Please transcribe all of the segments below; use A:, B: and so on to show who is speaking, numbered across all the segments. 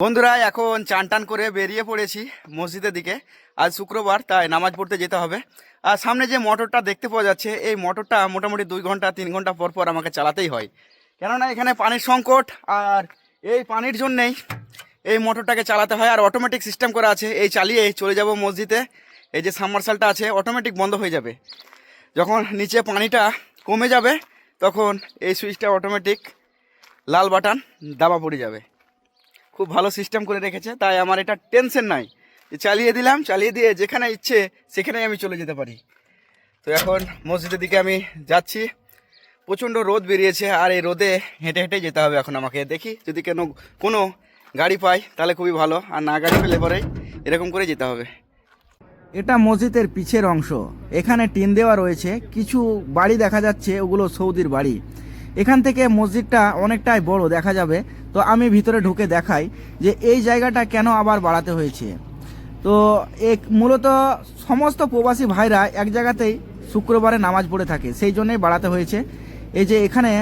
A: বন্ধুরা এখন চান টান করে বেরিয়ে পড়েছি মসজিদের দিকে। আজ শুক্রবার, তাই নামাজ পড়তে যেতে হবে। আর সামনে যে মোটরটা দেখতে পাওয়া যাচ্ছে, এই মোটরটা মোটামুটি 2 ঘন্টা 3 ঘন্টা পর পর আমাকে চালাতেই হয়, কেননা এখানে পানির সংকট। আর এই পানির জন্যেই এই মোটরটাকে চালাতে হয়। আর অটোমেটিক সিস্টেম করা আছে, এই চালিয়ে চলে যাব মসজিদে। এই যে সাবমার্শালটা আছে অটোমেটিক বন্ধ হয়ে যাবে, যখন নিচে পানিটা কমে যাবে তখন এই সুইচটা অটোমেটিক লাল বাটন দাবা পড়ে যাবে। খুব ভালো সিস্টেম করে রেখেছে, তাই আমার এটা টেনশন নাই, যে চালিয়ে দিলাম, চালিয়ে দিয়ে যেখানে ইচ্ছে সেখানেই আমি চলে যেতে পারি। তো এখন মসজিদের দিকে আমি যাচ্ছি। প্রচণ্ড রোদ বেরিয়েছে, আর এই রোদে হেঁটে হেঁটে যেতে হবে এখন আমাকে। দেখি যদি কোনো গাড়ি পাই তাহলে খুবই ভালো, আর না গাড়ি পেলে পরেই এরকম করে যেতে হবে।
B: এটা মসজিদের পিছের অংশ। এখানে টিন দেওয়া রয়েছে, কিছু বাড়ি দেখা যাচ্ছে, ওগুলো সৌদির বাড়ি। এখান থেকে মসজিদটা অনেকটাই বড় দেখা যাবে। তো আমি ভিতরে ঢুকে দেখাই যে এই জায়গাটা কেন আবার বাড়াতে হয়েছে। তো মূলত সমস্ত প্রবাসী ভাইরা এক জায়গাতেই শুক্রবারে নামাজ পড়ে থাকে, সেই জন্যই বাড়াতে হয়েছে। এই যে এখানে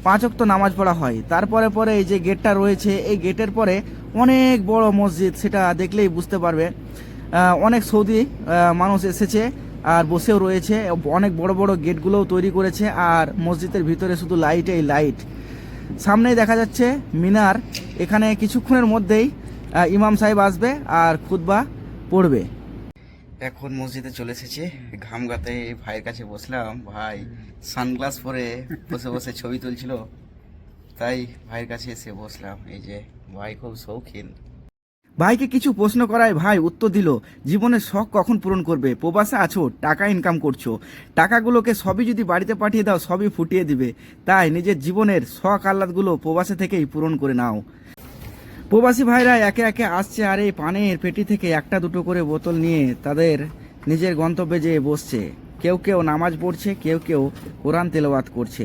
B: 5 ওয়াক্ত নামাজ পড়া হয়, তারপরে পরে এই যে গেটটা রয়েছে, এই গেটের পরে অনেক বড় মসজিদ, সেটা দেখলেই বুঝতে পারবে। অনেক সৌদি মানুষ এসেছে আর বসেও রয়েছে। অনেক বড় বড় গেটগুলোও তৈরি করেছে, আর মসজিদের ভিতরে শুধু লাইটেই লাইট। সামনেই দেখা যাচ্ছে মিনার। এখানে কিছুক্ষণের মধ্যেই ইমাম সাহেব আসবে আর খুতবা পড়বে।
A: এখন মসজিদে চলে এসেছি, ঘাম গাতে ভাইয়ের কাছে বসলাম। ভাই সানগ্লাস পরে বসে বসে ছবি তুলছিল, তাই ভাইয়ের কাছে এসে বসলাম। এই যে ভাই খুব শৌখিন।
B: ভাইকে কিছু প্রশ্ন করায় ভাই উত্তর দিল, জীবনের শখ কখন পূরণ করবে? প্রবাসে আছো, টাকা ইনকাম করছো, টাকাগুলোকে সবই যদি বাড়িতে পাঠিয়ে দাও সবই ফুটিয়ে দিবে। তাই নিজের জীবনের শখ আহ্লাদগুলো প্রবাসে থেকেই পূরণ করে নাও। প্রবাসী ভাইরা একে একে আসছে, আর এই পানের পেটি থেকে একটা দুটো করে বোতল নিয়ে তাদের নিজের গন্তব্যে যেয়ে বসছে। কেউ কেউ নামাজ পড়ছে, কেউ কেউ কোরআন তেলাওয়াত করছে।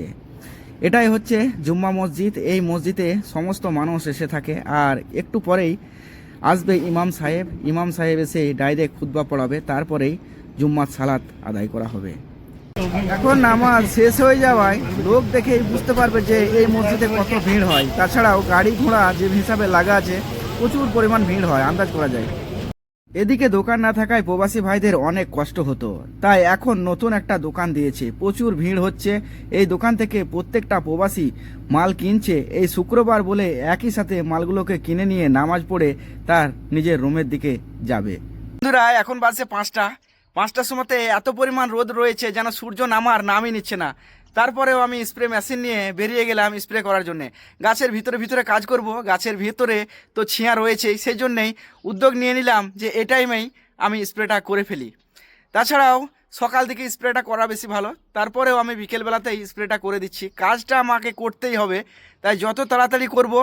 B: এটাই হচ্ছে জুম্মা মসজিদ। এই মসজিদে সমস্ত মানুষ এসে থাকে, আর একটু পরেই আসবে ইমাম সাহেব। ইমাম সাহেব এসে ডাইরেক্ট খুতবা পড়াবে, তারপরেই জুম্মার সালাত আদায় করা হবে। এখন নামাজ শেষ হয়ে যাওয়ায় লোক দেখেই বুঝতে পারবে যে এই মসজিদে কত ভিড় হয়। তাছাড়াও গাড়ি ঘোড়া যে হিসাবে লাগা আছে, প্রচুর পরিমাণ ভিড় হয়, আন্দাজ করা যায়। এদিকে দোকান না থাকায় প্রবাসী ভাইদের অনেক কষ্ট হতো, তাই এখন নতুন একটা দোকান দিয়েছে। প্রচুর ভিড় হচ্ছে এই দোকান থেকে, প্রত্যেকটা প্রবাসী মাল কিনছে। এই শুক্রবার বলে একই সাথে মালগুলোকে কিনে নিয়ে নামাজ পড়ে তার নিজের রুমের দিকে যাবে।
A: বন্ধুরা এখন বাজছে 5টার সময়তে এত পরিমাণ রোদ রয়েছে যেন সূর্য নামার নামই নিচ্ছে না। তারপরেও আমি স্প্রে মেশিন নিয়ে বেরিয়ে গেলাম স্প্রে করার জন্য। গাছের ভিতরে ভিতরে কাজ করব, গাছের ভিতরে তো ছিঁয়া রয়েছেই, সেই জন্যেই উদ্যোগ নিয়ে নিলাম যে এই টাইমেই আমি স্প্রেটা করে ফেলি। তাছাড়াও সকাল থেকে স্প্রেটা করা বেশি ভালো, তারপরেও আমি বিকেলবেলাতেই স্প্রেটা করে দিচ্ছি। কাজটা আমাকে করতেই হবে, তাই যত তাড়াতাড়ি করব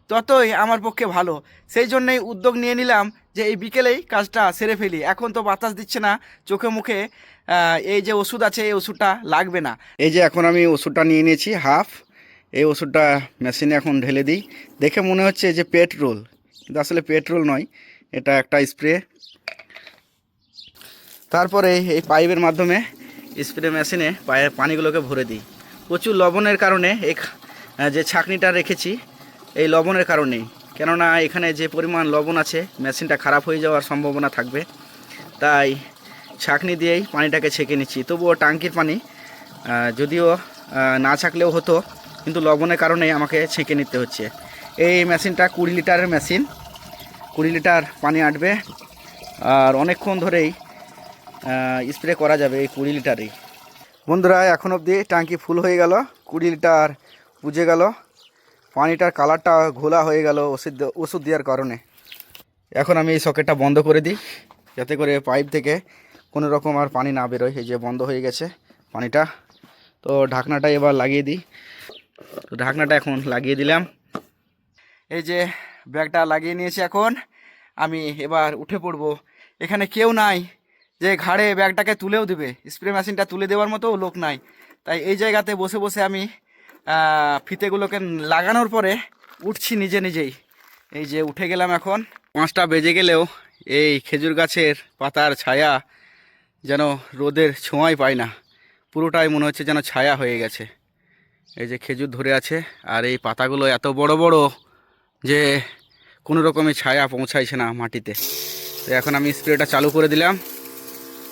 A: ততই আমার পক্ষে ভালো। সেই জন্যই উদ্যোগ নিয়ে নিলাম যে এই বিকেলেই কাজটা সেরে ফেলি। এখন তো বাতাস দিচ্ছে না চোখে মুখে, এই যে ওষুধ আছে এই ওষুধটা লাগবে না। এই যে এখন আমি ওষুধটা নিয়ে নিয়েছি হাফ, এই ওষুধটা মেশিনে এখন ঢেলে দিই। দেখে মনে হচ্ছে যে পেট্রোল, কিন্তু আসলে পেট্রোল নয়, এটা একটা স্প্রে। তারপরে এই পাইপের মাধ্যমে স্প্রে মেশিনে পানিগুলোকে ভরে দিই। প্রচুর লবণের কারণে যে ছাঁকনিটা রেখেছি, এই লবণের কারণেই, কেননা এখানে যে পরিমাণ লবণ আছে মেশিনটা খারাপ হয়ে যাওয়ার সম্ভাবনা থাকবে, তাই ছাঁকনি দিয়েই পানিটাকে ছেঁকে নিচ্ছি। তবুও টাঙ্কির পানি যদিও না ছাঁকলেও হতো, কিন্তু লবণের কারণেই আমাকে ছেঁকে নিতে হচ্ছে। এই মেশিনটা 20 লিটারের মেশিন, 20 লিটার পানি আটবে, আর অনেকক্ষণ ধরেই স্প্রে করা যাবে এই 20 লিটারেই। বন্ধুরা এখন অবধি ট্যাঙ্কি ফুল হয়ে গেল, 20 লিটার বুঝে গেল। পানিটার কালারটা ঘোলা হয়ে গেল ওষুধ দেওয়ার কারণে। এখন আমি এই সকেটটা বন্ধ করে দিই, যাতে করে পাইপ থেকে কোনো রকম আর পানি না বেরোয়। এই যে বন্ধ হয়ে গেছে পানিটা। তো ঢাকনাটা এবার লাগিয়ে দিই। তো ঢাকনাটা এখন লাগিয়ে দিলাম। এই যে ব্যাগটা লাগিয়ে নিয়েছি, এখন আমি এবার উঠে পড়ব। এখানে কেউ নাই যে ঘাড়ে ব্যাগটাকে তুলেও দেবে, স্প্রে মেশিনটা তুলে দেওয়ার মতো লোক নাই। তাই এই জায়গাতে বসে বসে আমি ফিতেগুলোকে লাগানোর পরে উঠছি নিজে নিজেই। এই যে উঠে গেলাম। এখন 5টা বেজে গেলেও এই খেজুর গাছের পাতার ছায়া যেন রোদের ছোঁয়াই পায় না, পুরোটাই মনে হচ্ছে যেন ছায়া হয়ে গেছে। এই যে খেজুর ধরে আছে, আর এই পাতাগুলো এত বড় বড় যে কোনো রকমের ছায়া পৌঁছাইছে না মাটিতে। তো এখন আমি স্প্রেটা চালু করে দিলাম।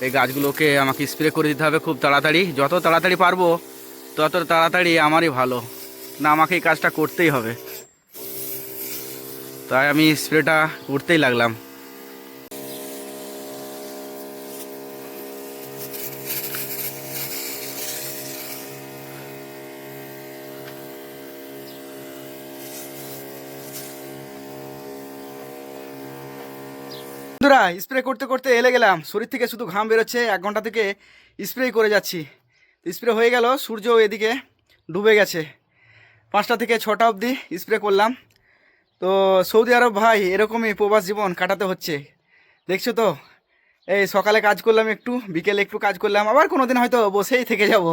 A: এই গাছগুলোকে আমাকে স্প্রে করে দিতে হবে খুব তাড়াতাড়ি, যত তাড়াতাড়ি পারবো তত তাড়াতাড়ি আমারই ভালো, না আমাকে এই কাজটা করতেই হবে। তাই আমি স্প্রেটা করতেই লাগলাম। বন্ধুরা, স্প্রে করতে করতে এলে গেলাম, শরীর থেকে শুধু ঘাম বেরোচ্ছে, 1 ঘন্টা থেকে স্প্রে করে যাচ্ছি। স্প্রে হয়ে গেল, সূর্য এদিকে ডুবে গেছে। 5টা থেকে 6টা অবধি স্প্রে করলাম। তো সৌদি আরব ভাই এরকমই প্রবাস জীবন কাটাতে হচ্ছে, দেখছো তো। এই সকালে কাজ করলাম একটু, বিকেলে একটু কাজ করলাম, আবার কোনো দিন হয়তো বসেই থেকে যাব।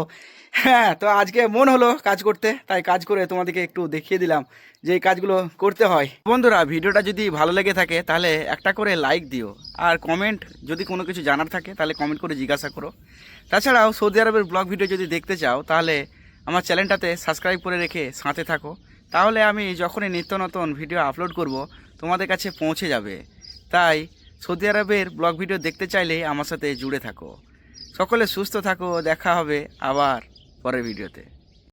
A: হ্যাঁ, তো আজকে মন হলো কাজ করতে, তাই কাজ করে তোমাদেরকে একটু দেখিয়ে দিলাম যে এই কাজগুলো করতে হয়। বন্ধুরা, ভিডিওটা যদি ভালো লেগে থাকে তাহলে একটা করে লাইক দিও, আর কমেন্ট যদি কোনো কিছু জানার থাকে তাহলে কমেন্ট করে জিজ্ঞাসা করো। তাছাড়াও সৌদি আরবের ব্লগ ভিডিও যদি দেখতে চাও তাহলে আমার চ্যানেলটাতে সাবস্ক্রাইব করে রেখে সাথে থাকো, তাহলে আমি যখনই নিত্য নতুন ভিডিও আপলোড করব তোমাদের কাছে পৌঁছে যাবে। তাই সৌদি আরবের ব্লগ ভিডিও দেখতে চাইলে আমার সাথে জুড়ে থাকো। সকলে সুস্থ থাকো, দেখা হবে আবার পরের ভিডিওতে।